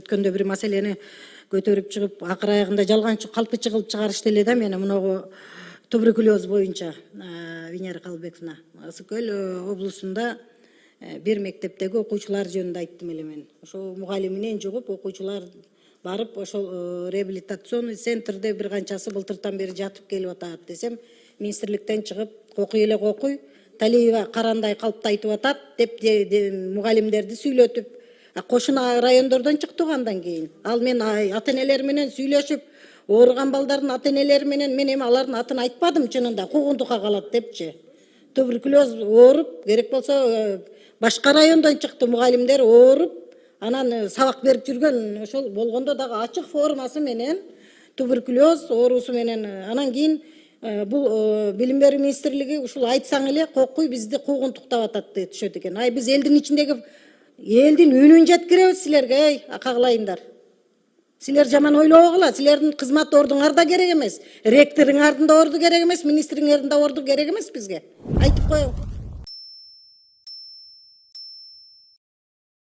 өткөндө бир маселени көтөрүп чыгып, акыр аягында жалганчы калпычы кылып чыгарышты эле да мени мыногу туберкулез боюнча Венера Калбековна. Ысык Көл облусунда бир мектептеги окуучулар жөнүндө айттым эле мен. Ошол мугалиминен жугуп окуучулар барып ошол реабилитационный центрде бир канчасы былтыртан бери жатып келип атат десем, министрликтен чыгып кокуй эле кокуй, Талиева карандай калпта айтып атат деп мугалимдерди сүйлөтүп, кошуна райондордон чыктык андан кийин. Ал мен ата-энелер менен сүйлөшүп, ооруган балдардын ата-энелери менен мен эми алардын атын айтпадым чынында, куугунтукка калат депчи. Туберкулез ооруп, керек болсо башка райондон чыкты мугалимдер ооруп, анан сабак берип жүргөн, ошол болгондо дагы ачык формасы менен туберкулез оорусу менен анан кийин бул билим берүү министрлиги ушул айтсаң эле кокуй бизди куугунтуктап атат деп түшөт экен. Ай биз элдин ичиндеги элдин үнүн жеткиребиз силерге, акаглайындар. Силер жаман ойлобогула, силердин кызматордуңар да керек эмес, ректоруңардын да орду керек эмес, министриңердин да орду керек эмес бизге. Айтып коеюн.